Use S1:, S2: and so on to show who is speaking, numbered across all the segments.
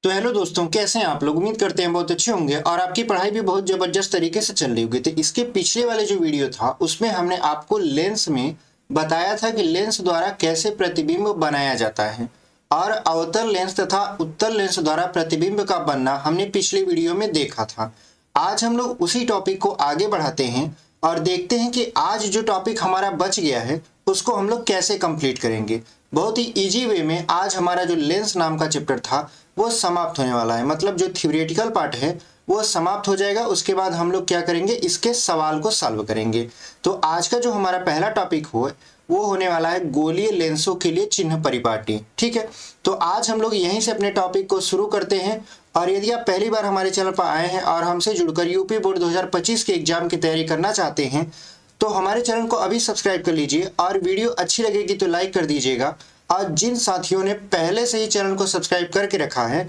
S1: तो हेलो दोस्तों, कैसे हैं आप लोग। उम्मीद करते हैं बहुत अच्छे होंगे और आपकी पढ़ाई भी बहुत जबरदस्त तरीके से चल रही होगी। तो इसके पिछले वाले जो वीडियो था उसमें हमने आपको लेंस में बताया था कि लेंस द्वारा कैसे प्रतिबिंब बनाया जाता है और अवतल लेंस तथा उत्तल लेंस द्वारा प्रतिबिंब का बनना हमने पिछले वीडियो में देखा था। आज हम लोग उसी टॉपिक को आगे बढ़ाते हैं और देखते हैं कि आज जो टॉपिक हमारा बच गया है उसको हम लोग कैसे कंप्लीट करेंगे। बहुत ही इजी वे में आज हमारा जो लेंस नाम का चैप्टर था वो समाप्त होने वाला है। मतलब जो थ्योरेटिकल पार्ट है वो समाप्त हो जाएगा। उसके बाद हम लोग क्या करेंगे, इसके सवाल को सॉल्व करेंगे। तो आज का जो हमारा पहला टॉपिक हो वो होने वाला है गोलीय लेंसों के लिए चिन्ह परिपाटी। ठीक है, तो आज हम लोग यहीं से अपने टॉपिक को शुरू करते हैं। और यदि आप पहली बार हमारे चैनल पर आए हैं और हमसे जुड़कर यूपी बोर्ड 2025 के एग्जाम की तैयारी करना चाहते हैं तो हमारे चैनल को अभी सब्सक्राइब कर लीजिए और वीडियो अच्छी लगेगी तो लाइक कर दीजिएगा। और जिन साथियों ने पहले से ही चैनल को सब्सक्राइब करके रखा है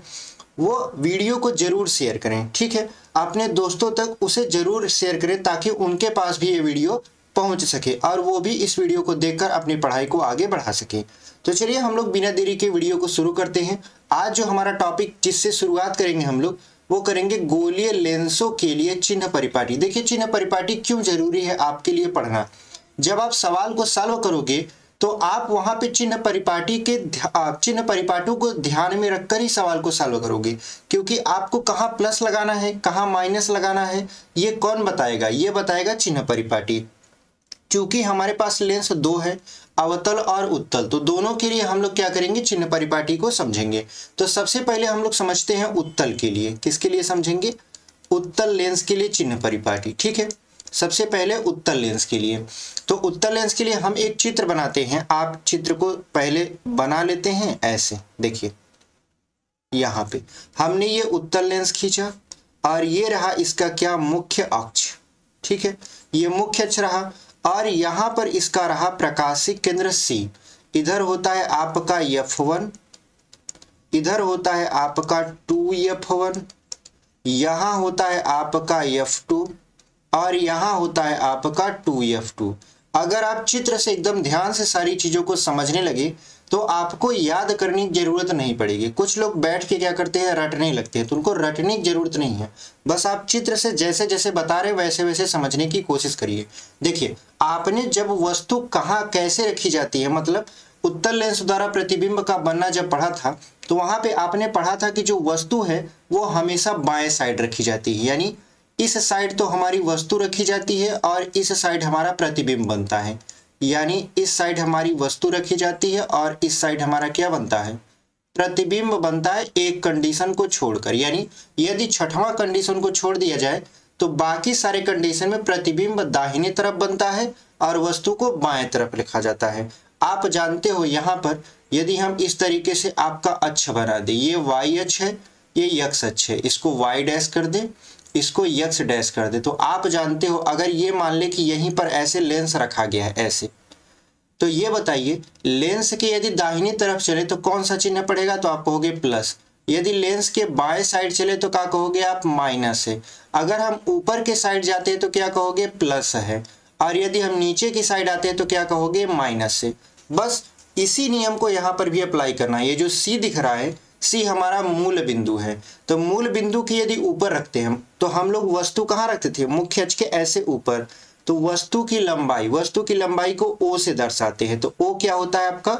S1: वो वीडियो को जरूर शेयर करें। ठीक है, अपने दोस्तों तक उसे जरूर शेयर करें ताकि उनके पास भी ये वीडियो पहुंच सके और वो भी इस वीडियो को देखकर अपनी पढ़ाई को आगे बढ़ा सके। तो चलिए हम लोग बिना देरी के वीडियो को शुरू करते हैं। आज जो हमारा टॉपिक जिससे शुरुआत करेंगे हम लोग वो करेंगे गोलीय लेंसों के लिए चिन्ह परिपाटी। देखिए, चिन्ह परिपाटी क्यों जरूरी है आपके लिए पढ़ना। जब आप सवाल को सॉल्व करोगे तो आप वहां पे चिन्ह परिपाटों को ध्यान में रखकर ही सवाल को सॉल्व करोगे, क्योंकि आपको कहाँ प्लस लगाना है कहाँ माइनस लगाना है ये कौन बताएगा, ये बताएगा चिन्ह परिपाटी। क्योंकि हमारे पास लेंस दो है, अवतल और उत्तल, तो दोनों के लिए हम लोग क्या करेंगे, चिन्ह परिपाटी को समझेंगे। तो सबसे पहले हम लोग समझते हैं उत्तल के लिए। किसके लिए समझेंगे, उत्तल लेंस के लिए चिन्ह परिपाटी। ठीक है, सबसे पहले उत्तल लेंस के लिए। तो उत्तल लेंस के लिए हम एक चित्र बनाते हैं। आप चित्र को पहले बना लेते हैं ऐसे। देखिए यहाँ पे हमने ये उत्तल लेंस खींचा और ये रहा इसका क्या, मुख्य अक्ष। ठीक है, ये मुख्य अक्ष रहा और यहाँ पर इसका रहा प्रकाशिक केंद्र C। इधर होता है आपका F1, इधर होता है आपका 2F1, यहाँ होता है आपका F2 और यहाँ होता है आपका 2F2। अगर आप चित्र से एकदम ध्यान से सारी चीज़ों को समझने लगे तो आपको याद करने की जरूरत नहीं पड़ेगी। कुछ लोग बैठ के क्या करते हैं, रटने लगते हैं, तो उनको रटने की जरूरत नहीं है। बस आप चित्र से जैसे जैसे बता रहे वैसे वैसे समझने की कोशिश करिए। देखिए, आपने जब वस्तु कहाँ कैसे रखी जाती है, मतलब उत्तल लेंस द्वारा प्रतिबिंब का बनना जब पढ़ा था तो वहां पे आपने पढ़ा था कि जो वस्तु है वो हमेशा बाएं साइड रखी जाती है। यानी इस साइड तो हमारी वस्तु रखी जाती है और इस साइड हमारा प्रतिबिंब बनता है। यानी इस साइड हमारी वस्तु रखी जाती है और इस साइड हमारा क्या बनता है, प्रतिबिंब बनता है, एक कंडीशन को छोड़कर। यानी यदि छठवां कंडीशन को छोड़ दिया जाए तो बाकी सारे कंडीशन में प्रतिबिंब दाहिने तरफ बनता है और वस्तु को बाएं तरफ लिखा जाता है। आप जानते हो यहाँ पर यदि हम इस तरीके से आपका अक्ष बना दें, ये वाई अक्ष है, ये यक्ष अक्ष है, इसको वाई डैश कर दें, इसको यक्स डैश कर दे, तो आप जानते हो अगर ये मान ले कि यहीं पर ऐसे लेंस रखा गया है ऐसे, तो ये बताइए लेंस के यदि दाहिनी तरफ चले तो कौन सा चिन्ह पड़ेगा, तो आप कहोगे प्लस। यदि लेंस के बाएं साइड चले तो क्या कहोगे आप, माइनस है। अगर हम ऊपर के साइड जाते हैं तो क्या कहोगे, प्लस है। और यदि हम नीचे की साइड आते हैं तो क्या कहोगे, माइनस है। बस इसी नियम को यहाँ पर भी अप्लाई करना है। ये जो सी दिख रहा है, सी हमारा मूल बिंदु है। तो मूल बिंदु की यदि ऊपर रखते हैं हम तो हम लोग वस्तु कहाँ रखते थे, मुख्य अक्ष के ऐसे ऊपर। तो वस्तु की लंबाई को O से दर्शाते हैं। तो O क्या होता है आपका,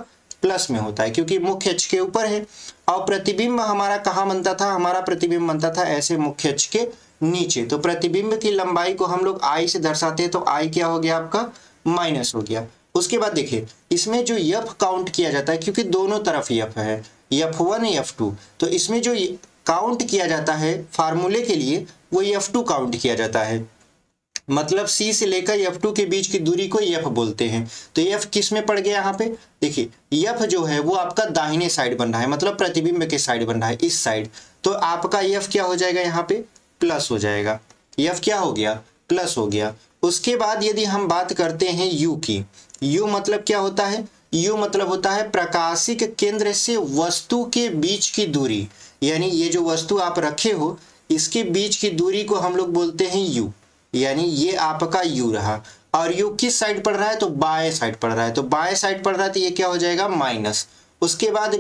S1: प्लस में होता है क्योंकि मुख्य अक्ष के ऊपर है। और प्रतिबिंब हमारा कहाँ बनता था, हमारा प्रतिबिंब बनता था ऐसे मुख्य अक्ष के नीचे। तो प्रतिबिंब की लंबाई को हम लोग I से दर्शाते हैं, तो I क्या हो गया आपका, माइनस हो गया। उसके बाद देखिए इसमें जो F काउंट किया जाता है, क्योंकि दोनों तरफ F है, F1 F2, तो इसमें जो काउंट किया जाता है फार्मूले के लिए वो F2 काउंट किया जाता है। मतलब C से लेकर F2 के बीच की दूरी को F बोलते हैं। तो F किस में पड़ गया यहाँ पे, देखिए F जो है वो आपका दाहिने साइड बन रहा है, मतलब प्रतिबिंब के साइड बन रहा है, इस साइड। तो आपका F क्या हो जाएगा, यहाँ पे प्लस हो जाएगा। F क्या हो गया, प्लस हो गया। उसके बाद यदि हम बात करते हैं U की, U मतलब क्या होता है, U मतलब होता है प्रकाशिक केंद्र से वस्तु के बीच की दूरी। यानी ये जो वस्तु आप रखे हो इसके बीच की दूरी को हम लोग बोलते हैं U। यानी ये आपका U रहा और U किस साइड पड़ रहा है, तो बाएं साइड पड़ रहा है। तो बाएं साइड पड़ रहा है तो ये क्या हो जाएगा, माइनस। उसके बाद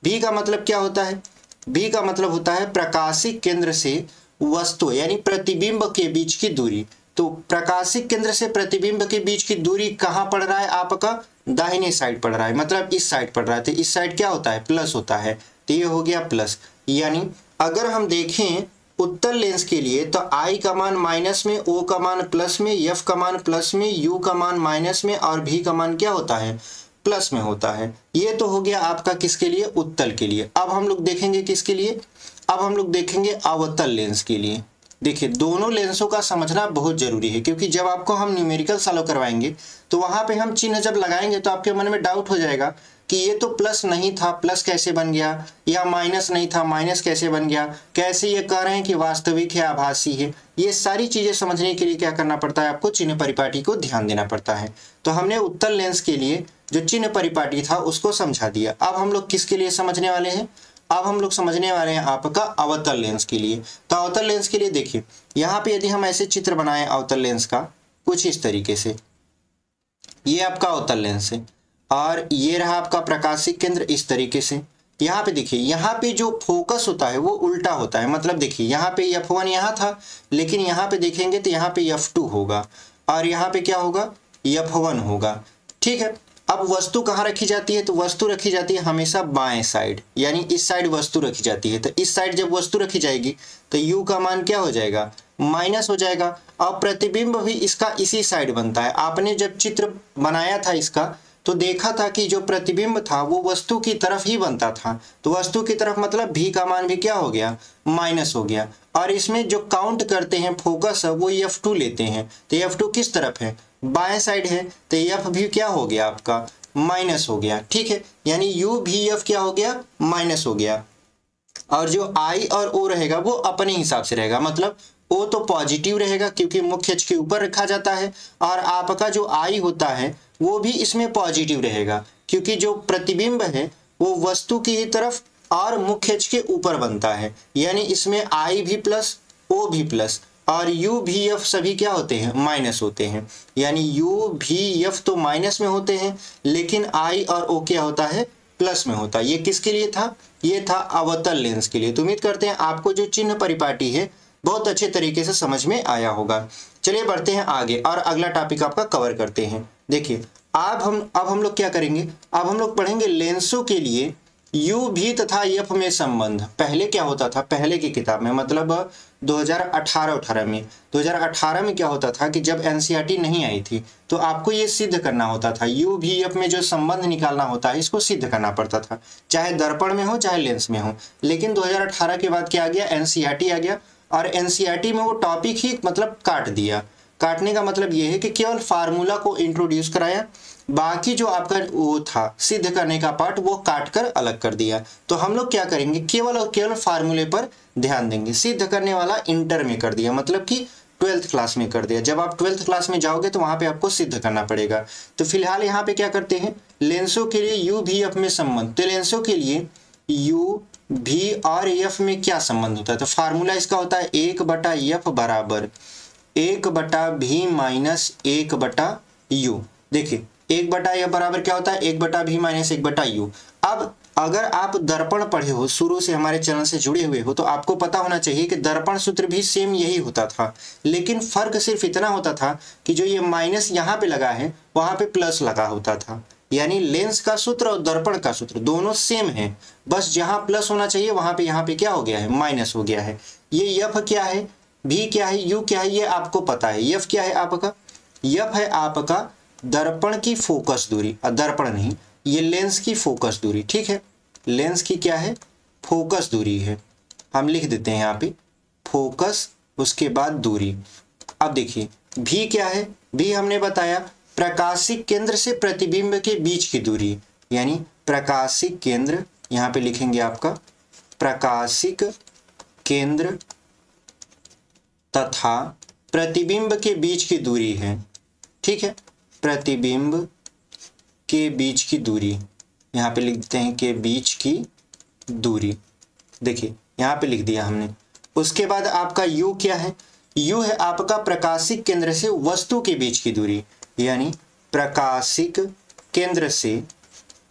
S1: V का मतलब क्या होता है, भी का मतलब होता है प्रकाशिक केंद्र से वस्तु यानी प्रतिबिंब के बीच की दूरी। तो प्रकाशिक केंद्र से प्रतिबिंब के बीच की दूरी कहाँ पड़ रहा है आपका, दाहिने साइड पड़ रहा है, मतलब इस साइड पड़ रहा है। तो इस साइड क्या होता है, प्लस होता है। तो ये हो गया प्लस। यानी अगर हम देखें उत्तल लेंस के लिए तो I का मान माइनस में, O का मान प्लस में, F का मान प्लस में, U का मान माइनस में और V का मान क्या होता है, प्लस में होता है। ये तो हो गया आपका किसके लिए, उत्तल के लिए। अब हम लोग देखेंगे किसके लिए, अब हम लोग देखेंगे अवतल लेंस के लिए। देखिए दोनों लेंसों का समझना बहुत जरूरी है, क्योंकि जब आपको हम न्यूमेरिकल सॉल्व करवाएंगे तो वहां पे हम चिन्ह जब लगाएंगे तो आपके मन में डाउट हो जाएगा कि ये तो प्लस नहीं था, प्लस कैसे बन गया, या माइनस नहीं था, माइनस कैसे बन गया, कैसे ये कह रहे हैं कि वास्तविक है, आभासी है। ये सारी चीजें समझने के लिए क्या करना पड़ता है, आपको चिन्ह परिपाटी को ध्यान देना पड़ता है। तो हमने उत्तल लेंस के लिए जो चिन्ह परिपाटी था उसको समझा दिया। अब हम लोग किसके लिए समझने वाले हैं, अब हम लोग समझने वाले हैं आपका अवतल लेंस के लिए। तो अवतल लेंस के लिए देखिए यहाँ पे यदि हम ऐसे चित्र बनाएं अवतल लेंस का कुछ इस तरीके से, ये आपका अवतल लेंस है और ये रहा आपका प्रकाशिक केंद्र इस तरीके से। यहाँ पे देखिए यहाँ पे जो फोकस होता है वो उल्टा होता है, मतलब देखिए यहाँ पे F1 यहाँ था, लेकिन यहाँ पे देखेंगे तो यहाँ पे F2 होगा और यहाँ पे क्या होगा, F1 होगा। ठीक है, अब वस्तु कहाँ रखी जाती है, तो वस्तु रखी जाती है हमेशा बाएं साइड, यानी इस साइड वस्तु रखी जाती है। तो इस साइड जब वस्तु रखी जाएगी तो U का मान क्या हो जाएगा, माइनस हो जाएगा। और प्रतिबिंब भी इसका इसी साइड बनता है। आपने जब चित्र बनाया था इसका तो देखा था कि जो प्रतिबिंब था वो वस्तु की तरफ ही बनता था, तो वस्तु की तरफ मतलब भी का मान भी क्या हो गया, माइनस हो गया। और इसमें जो काउंट करते हैं फोकस वो F2 लेते हैं, तो F2 किस तरफ है, बाएं साइड है, तो F भी क्या हो गया आपका, माइनस हो गया। ठीक है, यानी U भी F क्या हो गया, माइनस हो गया। और जो I और O रहेगा वो अपने हिसाब से रहेगा, मतलब O तो पॉजिटिव रहेगा क्योंकि मुख्य अक्ष के ऊपर रखा जाता है, और आपका जो I होता है वो भी इसमें पॉजिटिव रहेगा क्योंकि जो प्रतिबिंब है वो वस्तु की तरफ और मुख्य अक्ष के ऊपर बनता है। यानी इसमें I भी प्लस O भी प्लस और U भी F सभी क्या होते हैं, माइनस होते हैं। यानी U भी F तो माइनस में होते हैं, लेकिन I और O क्या होता है, प्लस में होता है। ये किसके लिए था, ये था अवतल लेंस के लिए। तो उम्मीद करते हैं आपको जो चिन्ह परिपाटी है बहुत अच्छे तरीके से समझ में आया होगा। चलिए बढ़ते हैं आगे और अगला टॉपिक आपका कवर करते हैं। देखिए अब हम लोग क्या करेंगे, अब हम लोग पढ़ेंगे लेंसों के लिए U भी तथा F में संबंध। पहले क्या होता था, पहले की किताब में मतलब 2018 में क्या होता था कि जब NCERT नहीं आई थी तो आपको ये सिद्ध करना होता था, U भी F में जो संबंध निकालना होता है इसको सिद्ध करना पड़ता था, चाहे दर्पण में हो चाहे लेंस में हो। लेकिन 2018 के बाद क्या आ गया, NCERT आ गया और NCERT में वो टॉपिक ही मतलब काट दिया। काटने का मतलब ये है कि केवल फार्मूला को इंट्रोड्यूस कराया, बाकी जो आपका वो था सिद्ध करने का पार्ट वो काट कर अलग कर दिया। तो हम लोग क्या करेंगे, केवल और केवल फार्मूले पर ध्यान देंगे। सिद्ध करने वाला इंटर में कर दिया, मतलब कि 12th क्लास में कर दिया। जब आप 12th क्लास में जाओगे तो वहां पे आपको सिद्ध करना पड़ेगा। तो फिलहाल यहाँ पे क्या करते हैं, लेंसों के लिए U भी F में संबंध। तो लेंसों के लिए U भी और F में क्या संबंध होता है, तो फार्मूला इसका होता है 1/F बराबर 1/V माइनस 1/U। देखिए 1/F बराबर क्या होता है, 1/V माइनस 1/U। अब अगर आप दर्पण पढ़े हो, शुरू से हमारे चैनल से जुड़े हुए हो, तो आपको पता होना चाहिए कि दर्पण सूत्र भी सेम यही होता था, लेकिन फर्क सिर्फ इतना होता था कि जो ये माइनस यहाँ पे लगा है वहां पे प्लस लगा होता था। यानी लेंस का सूत्र और दर्पण का सूत्र दोनों सेम है, बस जहां प्लस होना चाहिए वहां पे यहाँ पे क्या हो गया है, माइनस हो गया है। ये F क्या है, V क्या है, U क्या है, ये आपको पता है। F क्या है आपका, F है आपका दर्पण की फोकस दूरी, दर्पण नहीं, ये लेंस की फोकस दूरी। ठीक है, लेंस की क्या है, फोकस दूरी है। हम लिख देते हैं यहाँ पे फोकस, उसके बाद दूरी। अब देखिए V क्या है, V हमने बताया प्रकाशिक केंद्र से प्रतिबिंब के बीच की दूरी, यानी प्रकाशिक केंद्र, यहाँ पे लिखेंगे आपका प्रकाशिक केंद्र तथा प्रतिबिंब के बीच की दूरी है। ठीक है, प्रतिबिंब के बीच की दूरी, यहाँ पे लिख देते हैं के बीच की दूरी। देखिए यहाँ पे लिख दिया हमने। उसके बाद आपका U क्या है, U है आपका प्रकाशिक केंद्र से वस्तु के बीच की दूरी, यानी प्रकाशिक केंद्र से,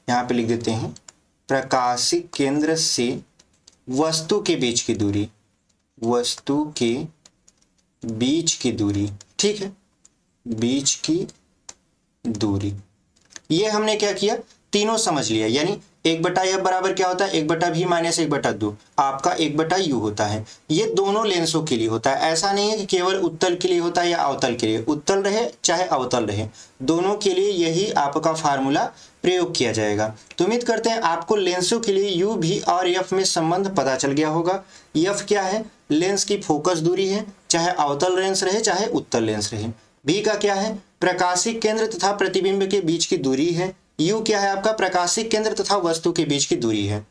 S1: यहाँ पे लिख देते हैं प्रकाशिक केंद्र से वस्तु के बीच की दूरी, वस्तु के बीच की दूरी, ठीक है, बीच की दूरी। ये हमने क्या किया, तीनों समझ लिया। यानी 1/f बराबर क्या होता है, 1/v माइनस 1/2 आपका 1/u होता है। ये दोनों लेंसों के लिए होता है, ऐसा नहीं है कि केवल उत्तल के लिए होता है या अवतल के लिए। उत्तल रहे चाहे अवतल रहे, दोनों के लिए यही आपका फार्मूला प्रयोग किया जाएगा। तो उम्मीद करते हैं आपको लेंसों के लिए u, v और f में संबंध पता चल गया होगा। f क्या है, लेंस की फोकस दूरी है, चाहे अवतल लेंस रहे चाहे उत्तल लेंस रहे। v का क्या है, प्रकाशिक केंद्र तथा प्रतिबिंब के बीच की दूरी है। u क्या है आपका, प्रकाशिक केंद्र तथा वस्तु के बीच की दूरी है।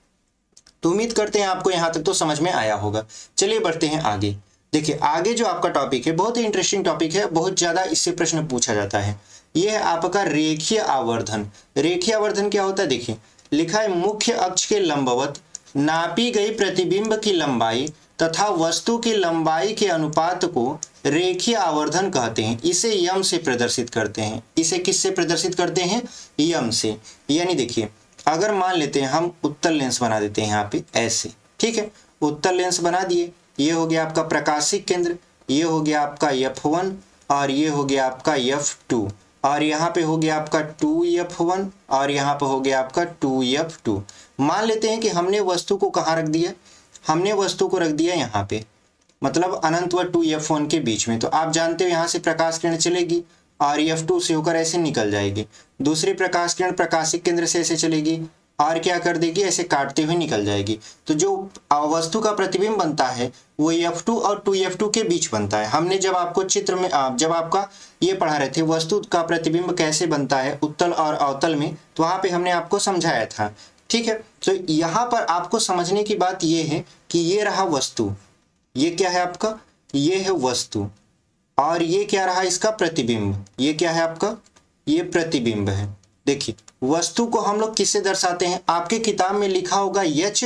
S1: तो उम्मीद करते हैं आपको यहां तक तो समझ में आया होगा। चलिए बढ़ते हैं आगे। देखिए आगे जो आपका टॉपिक है बहुत ही इंटरेस्टिंग टॉपिक है, बहुत ज्यादा इससे प्रश्न पूछा जाता है। यह है आपका रेखीय आवर्धन। रेखीय आवर्धन क्या होता है, देखिए लिखा है मुख्य अक्ष के लंबवत नापी गई प्रतिबिंब की लंबाई तथा वस्तु की लंबाई के अनुपात को रेखीय आवर्धन कहते हैं। इसे यम से प्रदर्शित करते हैं। इसे किससे प्रदर्शित करते हैं, यम से। यानी देखिए अगर मान लेते हैं हम उत्तल लेंस बना देते हैं यहाँ पे ऐसे, ठीक है, उत्तल लेंस बना दिए। ये हो गया आपका प्रकाशिक केंद्र, ये हो गया आपका f1 और ये हो गया आपका f2 और यहाँ पे हो गया आपका 2f1 और यहाँ पे हो गया आपका 2f2। मान लेते हैं कि हमने वस्तु को कहाँ रख दिया, हमने वस्तु को रख दिया यहाँ पे, मतलब अनंत व 2f1 के बीच में। तो आप जानते हो यहाँ से प्रकाश किरण चलेगी और f2 से होकर ऐसे निकल जाएगी। दूसरी प्रकाश किरण प्रकाशिक केंद्र से ऐसे चलेगी और क्या कर देगी, ऐसे काटते हुए निकल जाएगी। तो जो वस्तु का प्रतिबिंब बनता है वो f2 और 2f2 के बीच बनता है। हमने जब आपको चित्र में जब आपका ये पढ़ा रहे थे वस्तु का प्रतिबिंब कैसे बनता है उत्तल और अवतल में, तो वहाँ पे हमने आपको समझाया था, ठीक है। तो यहाँ पर आपको समझने की बात ये है कि ये रहा वस्तु, ये क्या है आपका, ये है वस्तु और ये क्या रहा इसका प्रतिबिंब, ये क्या है आपका, ये प्रतिबिंब है। देखिए वस्तु को हम लोग किससे दर्शाते हैं, आपके किताब में लिखा होगा H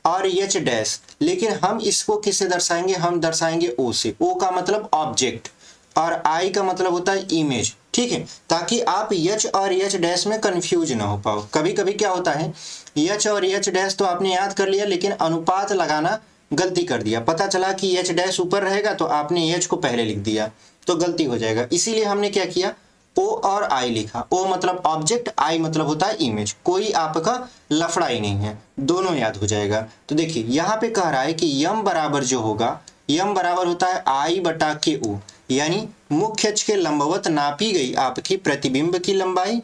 S1: और H डैश, लेकिन हम इसको किससे दर्शाएंगे, हम दर्शाएंगे O से। O का मतलब ऑब्जेक्ट और I का मतलब होता है इमेज, ठीक है, ताकि आप H और H डैश में कंफ्यूज ना हो पाओ। कभी कभी क्या होता है H और H डैश तो आपने याद कर लिया लेकिन अनुपात लगाना गलती कर दिया, पता चला कि H डैश ऊपर रहेगा तो आपने H को पहले लिख दिया तो गलती हो जाएगा। इसीलिए हमने क्या किया, O और I लिखा। O मतलब ऑब्जेक्ट, I मतलब होता है इमेज। कोई आपका लफड़ा ही नहीं है, दोनों याद हो जाएगा। तो देखिए यहाँ पे कह रहा है कि यम बराबर जो होगा, यम बराबर होता है I/KO, यानी मुख्य अक्ष के लंबवत नापी गई आपकी प्रतिबिंब की लंबाई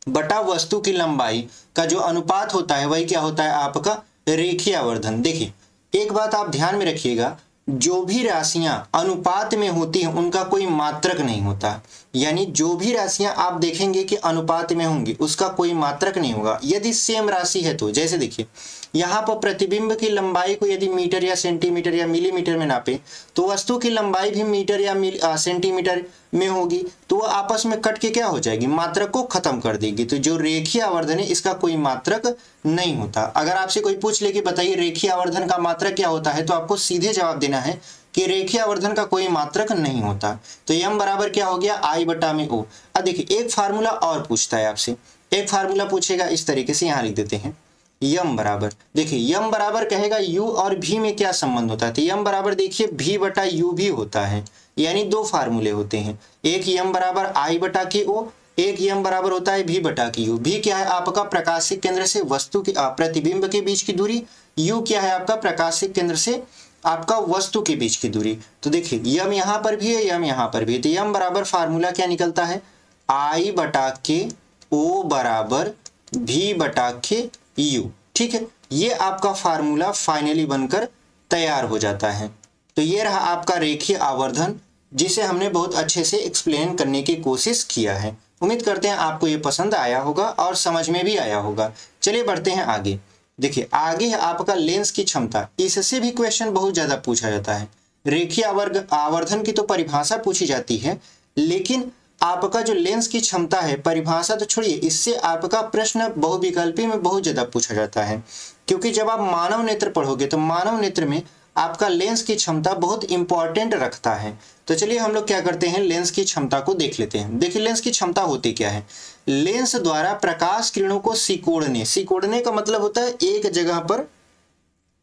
S1: बटा वस्तु की लंबाई का जो अनुपात होता है वही क्या होता है आपका रेखीय आवर्धन। देखिए एक बात आप ध्यान में रखिएगा, जो भी राशियां अनुपात में होती हैं उनका कोई मात्रक नहीं होता। यानी जो भी राशियां आप देखेंगे कि अनुपात में होंगी उसका कोई मात्रक नहीं होगा। यदि सेम राशि है तो जैसे देखिए यहाँ पर प्रतिबिंब की लंबाई को यदि मीटर या सेंटीमीटर या मिलीमीटर में नापे तो वस्तु की लंबाई भी मीटर या सेंटीमीटर में होगी, तो वह आपस में कट के क्या हो जाएगी, मात्रक को खत्म कर देगी। तो जो रेखीय आवर्धन है इसका कोई मात्रक नहीं होता। अगर आपसे कोई पूछ ले कि बताइए रेखीय आवर्धन का मात्रक क्या होता है, तो आपको सीधे जवाब देना है कि रेखीय आवर्धन का कोई मात्रक नहीं होता। तो यम बराबर क्या हो गया, I/O। अब देखिए एक फार्मूला और पूछता है आपसे, एक फार्मूला पूछेगा इस तरीके से, यहाँ लिख देते हैं यम बराबर। देखिए यम बराबर कहेगा u और v में क्या संबंध होता है, तो यम बराबर देखिए v/u भी होता है। यानी दो फार्मूले होते हैं, एक यम बराबर I/KO, एक यम बराबर होता है v/u। v क्या है आपका प्रकाशिक केंद्र से वस्तु की प्रतिबिंब के बीच की दूरी, u क्या है आपका प्रकाशिक केंद्र से आपका वस्तु के बीच की दूरी। तो देखिए यम यहाँ पर भी है, यम यहाँ पर भी है, तो यम बराबर फार्मूला क्या निकलता है, I/KO बराबर v/KU, ठीक है। ये आपका फार्मूला फाइनली बनकर तैयार हो जाता है। तो ये रहा आपका रेखीय आवर्धन, जिसे हमने बहुत अच्छे से एक्सप्लेन करने की कोशिश किया है। उम्मीद करते हैं आपको ये पसंद आया होगा और समझ में भी आया होगा। चलिए बढ़ते हैं आगे। देखिए आगे है आपका लेंस की क्षमता। इससे भी क्वेश्चन बहुत ज्यादा पूछा जाता है। रेखीय आवर्धन की तो परिभाषा पूछी जाती है, लेकिन आपका जो लेंस की क्षमता है, परिभाषा तो छोड़िए, इससे आपका प्रश्न बहुविकल्पी में बहुत ज्यादा पूछा जाता है। क्योंकि जब आप मानव नेत्र पढ़ोगे तो मानव नेत्र में आपका लेंस की क्षमता बहुत इंपॉर्टेंट रखता है। तो चलिए हम लोग क्या करते हैं, लेंस की क्षमता को देख लेते हैं। देखिए लेंस की क्षमता होती क्या है, लेंस द्वारा प्रकाश किरणों को सिकोड़ने, सिकोड़ने का मतलब होता है एक जगह पर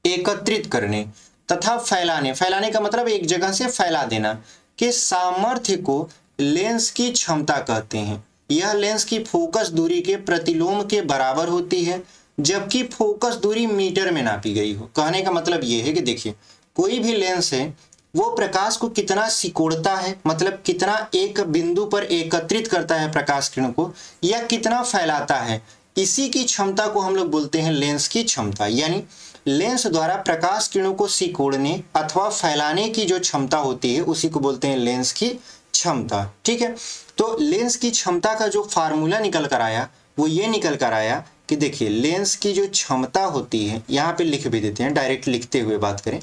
S1: एकत्रित करने तथा फैलाने, फैलाने का मतलब एक जगह से फैला देना, के सामर्थ्य को लेंस की क्षमता कहते हैं। यह लेंस की फोकस दूरी के प्रतिलोम के बराबर होती है, जबकि फोकस दूरी मीटर में नापी गई हो। कहने का मतलब यह है कि देखिए, कोई भी लेंस है वो प्रकाश को कितना सिकोड़ता है, मतलब कितना एक बिंदु पर एकत्रित करता है प्रकाश किरण को, या कितना फैलाता है, इसी की क्षमता को हम लोग बोलते हैं लेंस की क्षमता। यानी लेंस द्वारा प्रकाश किरणों को सिकोड़ने अथवा फैलाने की जो क्षमता होती है उसी को बोलते हैं लेंस की क्षमता। ठीक है, तो लेंस की क्षमता का जो फार्मूला निकल कर आया वो ये निकल कर आया कि देखिए, लेंस की जो क्षमता होती है, यहाँ पे लिख भी देते हैं, डायरेक्ट लिखते हुए बात करें,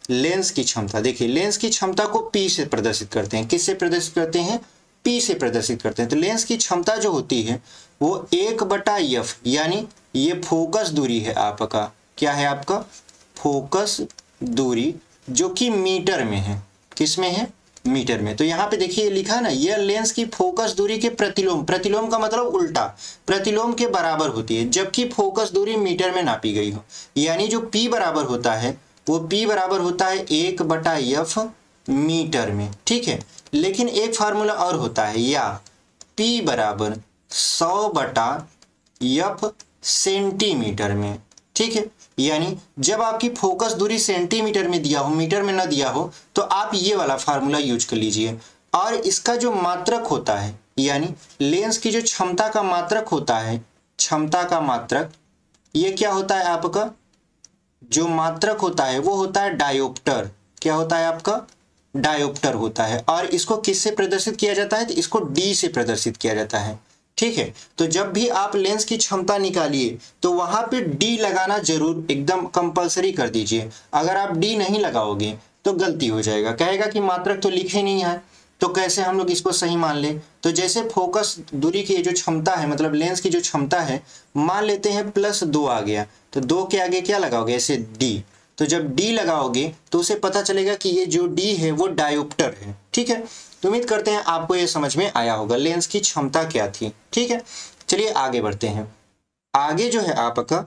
S1: लेंस की क्षमता। देखिए, लेंस की क्षमता को P से प्रदर्शित करते हैं। किससे प्रदर्शित करते हैं? P से प्रदर्शित करते हैं। तो लेंस की क्षमता जो होती है वो 1/f, यानी ये फोकस दूरी है आपका, क्या है आपका? फोकस दूरी, जो कि मीटर में है। किस में है? मीटर में। तो यहाँ पे देखिए लिखा है ना, यह लेंस की फोकस दूरी के प्रतिलोम, प्रतिलोम का मतलब उल्टा, प्रतिलोम के बराबर होती है, जबकि फोकस दूरी मीटर में नापी गई हो। यानी जो P बराबर होता है वो P बराबर होता है 1/f मीटर में। ठीक है, लेकिन एक फार्मूला और होता है, या P बराबर 100/f सेंटीमीटर में। ठीक है, यानी जब आपकी फोकस दूरी सेंटीमीटर में दिया हो, मीटर में ना दिया हो, तो आप ये वाला फार्मूला यूज कर लीजिए। और इसका जो मात्रक होता है, यानी लेंस की जो क्षमता का मात्रक होता है, क्षमता का मात्रक, ये क्या होता है आपका? जो मात्रक होता है वो होता है डायोप्टर। क्या होता है आपका? डायोप्टर होता है। और इसको किससे प्रदर्शित किया जाता है? तो इसको D से प्रदर्शित किया जाता है। ठीक है, तो जब भी आप लेंस की क्षमता निकालिए तो वहां पे D लगाना जरूर, एकदम कंपलसरी कर दीजिए। अगर आप D नहीं लगाओगे तो गलती हो जाएगा, कहेगा कि मात्रक तो लिखे नहीं है, तो कैसे हम लोग इसको सही मान ले? तो जैसे फोकस दूरी की जो क्षमता है, मतलब लेंस की जो क्षमता है, मान लेते हैं +2 आ गया, तो 2 के आगे क्या लगाओगे? ऐसे D। तो जब D लगाओगे तो उसे पता चलेगा कि ये जो D है वो डायोप्टर है। ठीक है, तो उम्मीद करते हैं आपको ये समझ में आया होगा लेंस की क्षमता क्या थी। ठीक है, चलिए आगे बढ़ते हैं। आगे जो है आपका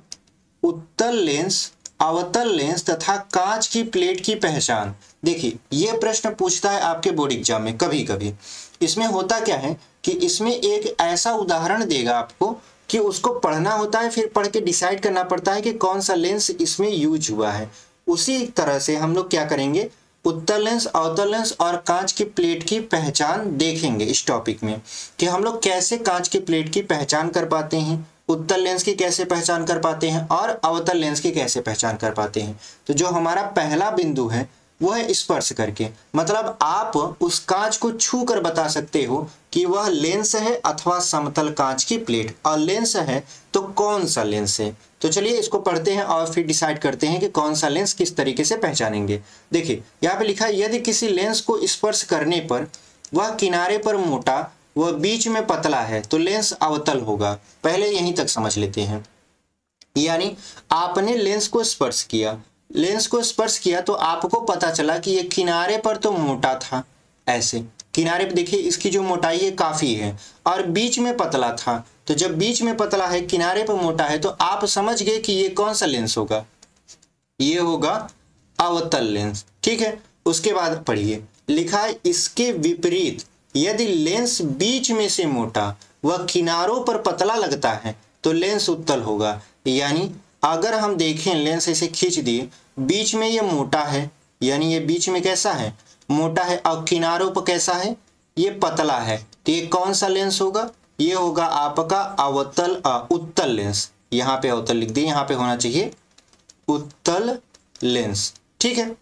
S1: उत्तल लेंस, अवतल लेंस तथा कांच की प्लेट की पहचान। देखिए, ये प्रश्न पूछता है आपके बोर्ड एग्जाम में कभी कभी। इसमें होता क्या है कि इसमें एक ऐसा उदाहरण देगा आपको कि उसको पढ़ना होता है, फिर पढ़ के डिसाइड करना पड़ता है कि कौन सा लेंस इसमें यूज हुआ है। उसी तरह से हम लोग क्या करेंगे, उत्तल लेंस, अवतल लेंस और कांच की प्लेट की पहचान देखेंगे इस टॉपिक में, कि हम लोग कैसे कांच की प्लेट की पहचान कर पाते हैं, उत्तल लेंस की कैसे पहचान कर पाते हैं और अवतल लेंस की कैसे पहचान कर पाते हैं। तो जो हमारा पहला बिंदु है वो है स्पर्श करके, मतलब आप उस कांच को छू कर बता सकते हो कि वह लेंस है अथवा समतल कांच की प्लेट, और लेंस है तो कौन सा लेंस है। तो चलिए इसको पढ़ते हैं और फिर डिसाइड करते हैं कि कौन सा लेंस किस तरीके से पहचानेंगे। देखिए यहाँ पे लिखा है, यदि किसी लेंस को स्पर्श करने पर वह किनारे पर मोटा व बीच में पतला है तो लेंस अवतल होगा। पहले यहीं तक समझ लेते हैं। यानी आपने लेंस को स्पर्श किया, लेंस को स्पर्श किया तो आपको पता चला कि ये किनारे पर तो मोटा था, ऐसे किनारे पे देखिए इसकी जो मोटाई है काफी है, और बीच में पतला था। तो जब बीच में पतला है, किनारे पर मोटा है, तो आप समझ गए कि ये कौन सा लेंस होगा, ये होगा अवतल लेंस। ठीक है, उसके बाद पढ़िए, लिखा है इसके विपरीत यदि लेंस बीच में से मोटा व किनारों पर पतला लगता है तो लेंस उत्तल होगा। यानी अगर हम देखें लेंस ऐसे खींच दिए, बीच में ये मोटा है, यानी ये बीच में कैसा है, मोटा है, और किनारों पर कैसा है, ये पतला है, तो ये कौन सा लेंस होगा, ये होगा आपका अवतल उत्तल लेंस। यहाँ पे अवतल लिख दिए, यहाँ पे होना चाहिए उत्तल लेंस। ठीक है,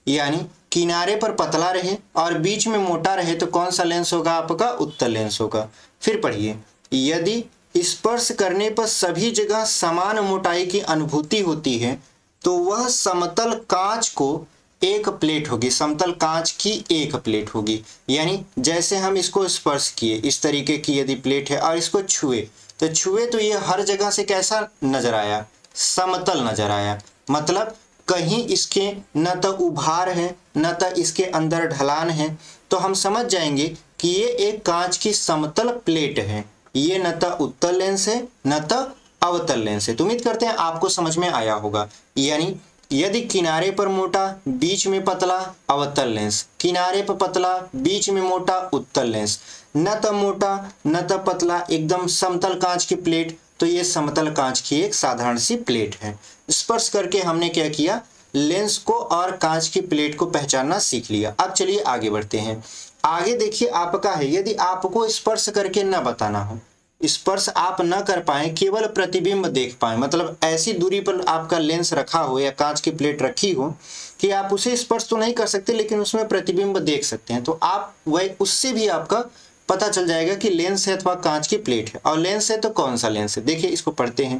S1: यानी किनारे पर पतला रहे और बीच में मोटा रहे तो कौन सा लेंस होगा आपका, उत्तल लेंस होगा। फिर पढ़िए, यदि स्पर्श करने पर सभी जगह समान मोटाई की अनुभूति होती है तो वह समतल कांच को एक प्लेट होगी, समतल कांच की एक प्लेट होगी। यानी जैसे हम इसको स्पर्श किए, इस तरीके की यदि प्लेट है और इसको छुए तो ये हर जगह से कैसा नजर आया, समतल नजर आया। मतलब कहीं इसके न तो उभार है न तो इसके अंदर ढलान है, तो हम समझ जाएंगे कि ये एक कांच की समतल प्लेट है, ये न तो उत्तल लेंस है न तो अवतल लेंस है। तो उम्मीद करते हैं आपको समझ में आया होगा। यानी यदि किनारे पर मोटा बीच में पतला अवतल लेंस, किनारे पर पतला बीच में मोटा उत्तल लेंस, न तो मोटा न तो पतला, एकदम समतल कांच की प्लेट, तो ये समतल कांच की एक साधारण सी प्लेट है। स्पर्श करके हमने क्या किया, लेंस को और कांच की प्लेट को पहचानना सीख लिया। अब चलिए आगे बढ़ते हैं। आगे देखिए आपका है, यदि आपको स्पर्श करके न बताना हो, स्पर्श आप न कर पाए, केवल प्रतिबिंब देख पाए, मतलब ऐसी दूरी पर आपका लेंस रखा हो या कांच की प्लेट रखी हो कि आप उसे स्पर्श तो नहीं कर सकते लेकिन उसमें प्रतिबिंब देख सकते हैं, तो आप वह उससे भी आपका पता चल जाएगा कि लेंस है अथवा कांच की प्लेट है। और लेंस है तो कौन सा लेंस है, देखिए इसको पढ़ते हैं।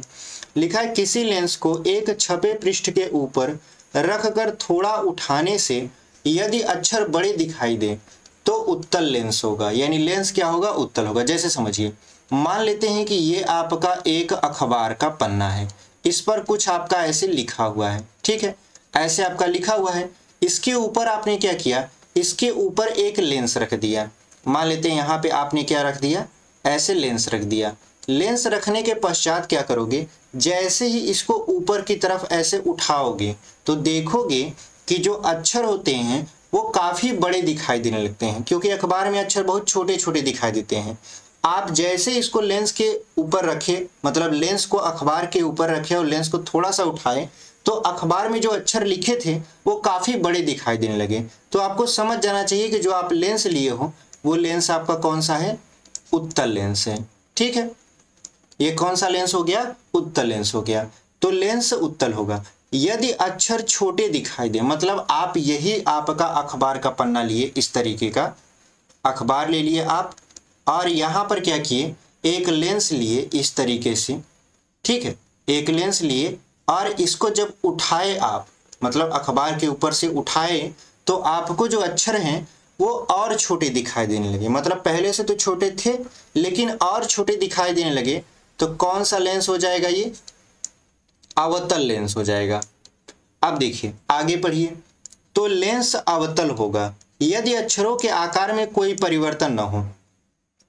S1: लिखा है किसी लेंस को एक छपे पृष्ठ के ऊपर रखकर थोड़ा उठाने से यदि अक्षर बड़े दिखाई दे तो उत्तल लेंस होगा, यानी लेंस क्या होगा, उत्तल होगा। जैसे समझिए, मान लेते हैं कि ये आपका एक अखबार का पन्ना है, इस पर कुछ आपका ऐसे लिखा हुआ है, ठीक है, ऐसे आपका लिखा हुआ है। इसके ऊपर आपने क्या किया, इसके ऊपर एक लेंस रख दिया। मान लेते हैं यहाँ पे आपने क्या रख दिया, ऐसे लेंस रख दिया। लेंस रखने के पश्चात क्या करोगे, जैसे ही इसको ऊपर की तरफ ऐसे उठाओगे तो देखोगे कि जो अक्षर होते हैं वो काफ़ी बड़े दिखाई देने लगते हैं, क्योंकि अखबार में अक्षर बहुत छोटे छोटे दिखाई देते हैं। आप जैसे इसको लेंस के ऊपर रखे, मतलब लेंस को अखबार के ऊपर रखे और लेंस को थोड़ा सा उठाए, तो अखबार में जो अक्षर लिखे थे वो काफ़ी बड़े दिखाई देने लगे। तो आपको समझ जाना चाहिए कि जो आप लेंस लिए हो वो लेंस आपका कौन सा है, उत्तल लेंस है, ठीक है। ये कौन सा लेंस हो गया, उत्तल लेंस हो गया। तो लेंस उत्तल होगा। यदि अक्षर छोटे दिखाई दे, मतलब आप यही आपका अखबार का पन्ना लिए, इस तरीके का अखबार ले लिए आप, और यहाँ पर क्या किए, एक लेंस लिए इस तरीके से, ठीक है, एक लेंस लिए और इसको जब उठाए आप, मतलब अखबार के ऊपर से उठाए, तो आपको जो अक्षर हैं वो और छोटे दिखाई देने लगे, मतलब पहले से तो छोटे थे लेकिन और छोटे दिखाई देने लगे। तो कौन सा लेंस हो जाएगा, ये अवतल लेंस हो जाएगा। अब देखिए आगे पढ़िए, तो लेंस अवतल होगा यदि अक्षरों के आकार में कोई परिवर्तन न हो।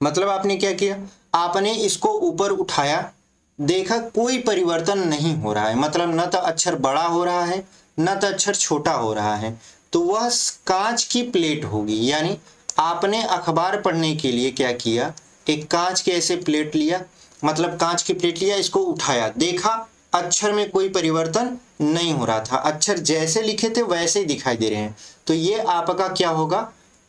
S1: मतलब आपने क्या किया, आपने इसको ऊपर उठाया, देखा कोई परिवर्तन नहीं हो रहा है, मतलब न तो अक्षर बड़ा हो रहा है न तो अक्षर छोटा हो रहा है, तो वह कांच की प्लेट होगी। यानी आपने अखबार पढ़ने के लिए क्या किया, एक कांच के ऐसे प्लेट लिया, मतलब कांच की प्लेट लिया, इसको उठाया, देखा अक्षर में कोई परिवर्तन नहीं हो रहा था, अक्षर जैसे लिखे थे वैसे ही दिखाई दे रहे हैं, तो ये आपका क्या होगा,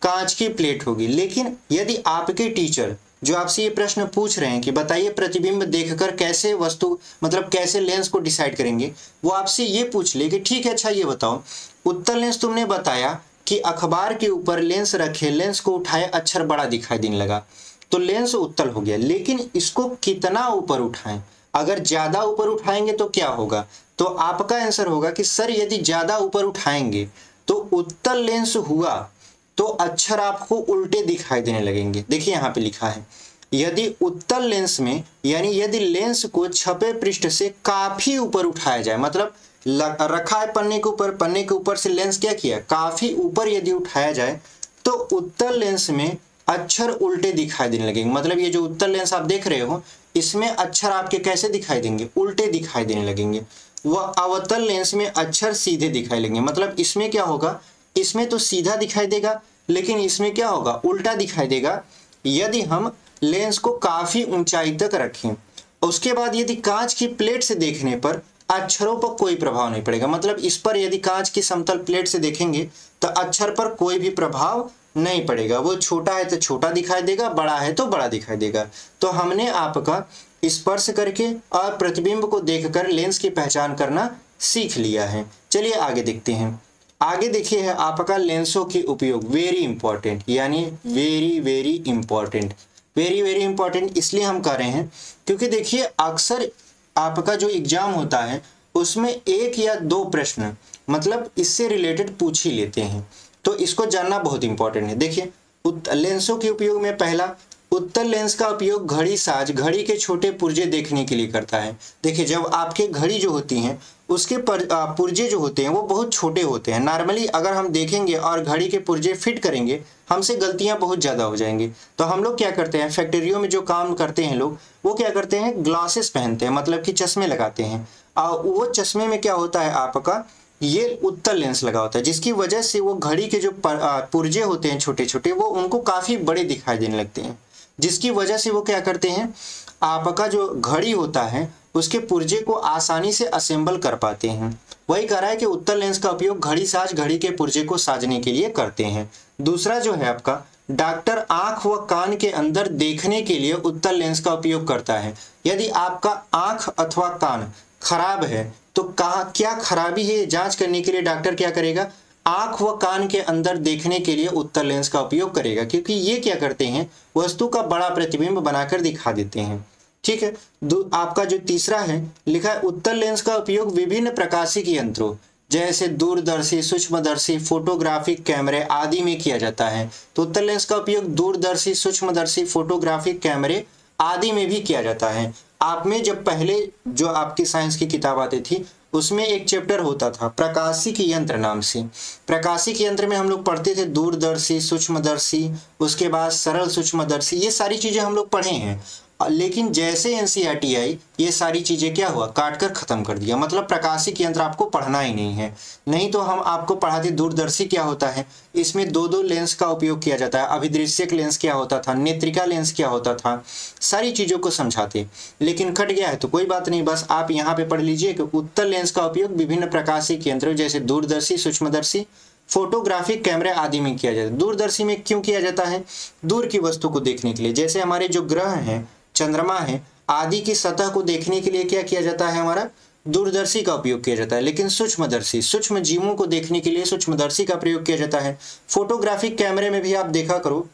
S1: कांच की प्लेट होगी। लेकिन यदि आपके टीचर जो आपसे ये प्रश्न पूछ रहे हैं कि बताइए प्रतिबिंब देखकर कैसे वस्तु, मतलब कैसे लेंस को डिसाइड करेंगे, वो आपसे ये पूछ ले कि ठीक है अच्छा ये बताओ, उत्तल लेंस तुमने बताया कि अखबार के ऊपर लेंस रखे, लेंस को उठाए, अक्षर बड़ा दिखाई देने लगा, तो लेंस उत्तल हो गया। लेकिन इसको कितना ऊपर उठाएं, अगर ज्यादा ऊपर उठाएंगे तो क्या होगा, तो आपका आंसर होगा कि सर यदि ज्यादा ऊपर उठाएंगे तो उत्तल लेंस हुआ तो अक्षर आपको उल्टे दिखाई देने लगेंगे। देखिए यहाँ पे लिखा है, यदि उत्तल लेंस में, यानी यदि लेंस को छपे पृष्ठ से काफी ऊपर उठाया जाए, मतलब रखा है पन्ने के ऊपर, पन्ने के ऊपर से लेंस क्या किया, काफी ऊपर यदि उठाया जाए, तो उत्तल लेंस में अक्षर उल्टे दिखाई देने लगेंगे। मतलब ये जो उत्तल लेंस आप देख रहे हो, इसमें अक्षर आपके कैसे दिखाई देंगे, उल्टे दिखाई देने लगेंगे। वह अवतल लेंस में अक्षर सीधे दिखाई देंगे, मतलब इसमें क्या होगा, इसमें तो सीधा दिखाई देगा लेकिन इसमें क्या होगा, उल्टा दिखाई देगा यदि हम लेंस को काफी ऊंचाई तक रखें। उसके बाद यदि कांच की प्लेट से देखने पर अक्षरों पर कोई प्रभाव नहीं पड़ेगा, मतलब इस पर यदि कांच की समतल प्लेट से देखेंगे तो अक्षर पर कोई भी प्रभाव नहीं पड़ेगा, वो छोटा है तो छोटा दिखाई देगा, बड़ा है तो बड़ा दिखाई देगा। तो हमने आपका स्पर्श करके और प्रतिबिंब को देखकर लेंस की पहचान करना सीख लिया है। चलिए आगे देखते हैं। आगे देखिए है आपका लेंसों के उपयोग, वेरी इंपॉर्टेंट, यानी very very important, very very important इसलिए हम कर रहे हैं क्योंकि देखिए अक्सर आपका जो एग्जाम होता है उसमें एक या दो प्रश्न मतलब इससे रिलेटेड पूछ ही लेते हैं, तो इसको जानना बहुत इंपॉर्टेंट है। देखिए लेंसों के उपयोग में पहला, उत्तल लेंस का उपयोग घड़ी साज, घड़ी के छोटे पुर्जे देखने के लिए करता है। देखिए जब आपके घड़ी जो होती हैं उसके पुर्जे जो होते हैं वो बहुत छोटे होते हैं। नॉर्मली अगर हम देखेंगे और घड़ी के पुर्जे फिट करेंगे, हमसे गलतियां बहुत ज़्यादा हो जाएंगी। तो हम लोग क्या करते हैं, फैक्ट्रियों में जो काम करते हैं लोग, वो क्या करते हैं, ग्लासेस पहनते हैं, मतलब कि चश्मे लगाते हैं। और वो चश्मे में क्या होता है आपका, ये उत्तल लेंस लगा होता है, जिसकी वजह से वो घड़ी के जो पुर्जे होते हैं छोटे छोटे, वो उनको काफ़ी बड़े दिखाई देने लगते हैं, जिसकी वजह से वो क्या करते हैं, आपका जो घड़ी होता है उसके पुर्जे को आसानी से असेंबल कर पाते हैं। वही कह रहा है कि उत्तल लेंस का उपयोग घड़ी साज घड़ी के पुर्जे को साजने के लिए करते हैं। दूसरा जो है आपका, डॉक्टर आंख व कान के अंदर देखने के लिए उत्तल लेंस का उपयोग करता है। यदि आपका आंख अथवा कान खराब है तो क्या खराबी है जांच करने के लिए डॉक्टर क्या करेगा, आंख व कान के अंदर देखने के लिए उत्तल लेंस का उपयोग करेगा, क्योंकि ये क्या करते हैं, वस्तु का बड़ा प्रतिबिंब बनाकर दिखा देते हैं। ठीक है। आपका जो तीसरा है लिखा है, उत्तल लेंस का उपयोग विभिन्न प्रकाशिक यंत्रों जैसे दूरदर्शी, सूक्ष्मदर्शी, फोटोग्राफिक कैमरे आदि में किया जाता है। तो उत्तल लेंस का उपयोग दूरदर्शी, सूक्ष्मदर्शी, फोटोग्राफिक कैमरे आदि में भी किया जाता है। आप में जब पहले जो आपकी साइंस की किताब आती थी उसमें एक चैप्टर होता था प्रकाशिक यंत्र नाम से। प्रकाशिक यंत्र में हम लोग पढ़ते थे दूरदर्शी, सूक्ष्मदर्शी, उसके बाद सरल सूक्ष्मदर्शी, ये सारी चीजें हम लोग पढ़े हैं। लेकिन जैसे एनसीईआरटी आई, ये सारी चीजें क्या हुआ, काट कर खत्म कर दिया। मतलब प्रकाशिक यंत्र आपको पढ़ना ही नहीं है। नहीं तो हम आपको पढ़ाते दूरदर्शी क्या होता है, इसमें दो दो लेंस का उपयोग किया जाता है, अभिदृश्यक लेंस क्या होता था, नेत्रिका लेंस क्या होता था, सारी चीजों को समझाते। लेकिन कट गया है तो कोई बात नहीं, बस आप यहाँ पे पढ़ लीजिए कि उत्तल लेंस का उपयोग विभिन्न प्रकाशिक यंत्रों जैसे दूरदर्शी, सूक्ष्मदर्शी, फोटोग्राफिक कैमरे आदि में किया जाता है। दूरदर्शी में क्यों किया जाता है, दूर की वस्तु को देखने के लिए, जैसे हमारे जो ग्रह हैं, चंद्रमा है आदि की सतह को देखने के लिए क्या किया जाता है, हमारा दूरदर्शी का उपयोग किया जाता है। लेकिन सूक्ष्मदर्शी, सूक्ष्म जीवों को देखने के लिए सूक्ष्मदर्शी का प्रयोग किया जाता है। फोटोग्राफिक कैमरे में भी आप देखा करो,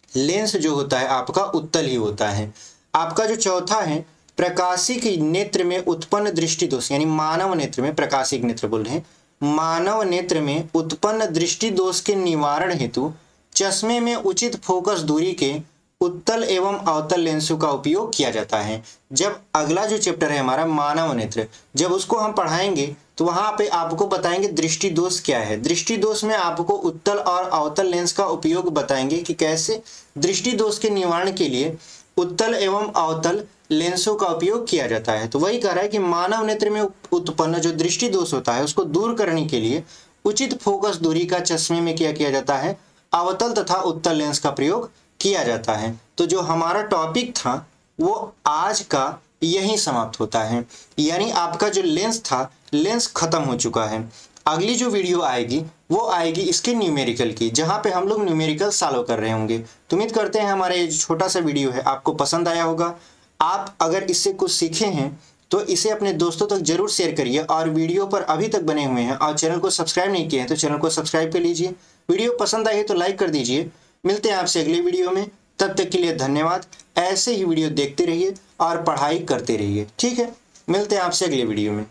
S1: लेंस जो होता है आपका उत्तल ही होता है। आपका जो चौथा है, प्रकाशिक नेत्र में उत्पन्न दृष्टि दोष, यानी मानव नेत्र में, प्रकाशिक नेत्र बोल रहे हैं, मानव नेत्र में उत्पन्न दृष्टि दोष के निवारण हेतु चश्मे में उचित फोकस दूरी के उत्तल एवं अवतल लेंसों का उपयोग किया जाता है। जब अगला जो चैप्टर है हमारा मानव नेत्र, जब उसको हम पढ़ाएंगे तो वहां पे आपको बताएंगे दृष्टि दोष क्या है। दृष्टि दोष में आपको उत्तल और अवतल लेंस का उपयोग बताएंगे कि कैसे दृष्टि दोष के निवारण के लिए उत्तल एवं अवतल लेंसों का उपयोग किया जाता है। तो वही कह रहा है कि मानव नेत्र में उत्पन्न जो दृष्टि दोष होता है उसको दूर करने के लिए उचित फोकस दूरी का चश्मे में क्या किया जाता है, अवतल तथा उत्तल लेंस का प्रयोग किया जाता है। तो जो हमारा टॉपिक था वो आज का यही समाप्त होता है, यानी आपका जो लेंस था, लेंस खत्म हो चुका है। अगली जो वीडियो आएगी वो आएगी इसके न्यूमेरिकल की, जहां पे हम लोग न्यूमेरिकल सॉल्व कर रहे होंगे। तो उम्मीद करते हैं हमारा ये छोटा सा वीडियो है आपको पसंद आया होगा। आप अगर इससे कुछ सीखे हैं तो इसे अपने दोस्तों तक जरूर शेयर करिए, और वीडियो पर अभी तक बने हुए हैं और चैनल को सब्सक्राइब नहीं किए हैं तो चैनल को सब्सक्राइब कर लीजिए। वीडियो पसंद आई तो लाइक कर दीजिए। मिलते हैं आपसे अगले वीडियो में, तब तक के लिए धन्यवाद। ऐसे ही वीडियो देखते रहिए और पढ़ाई करते रहिए। ठीक है, मिलते हैं आपसे अगले वीडियो में।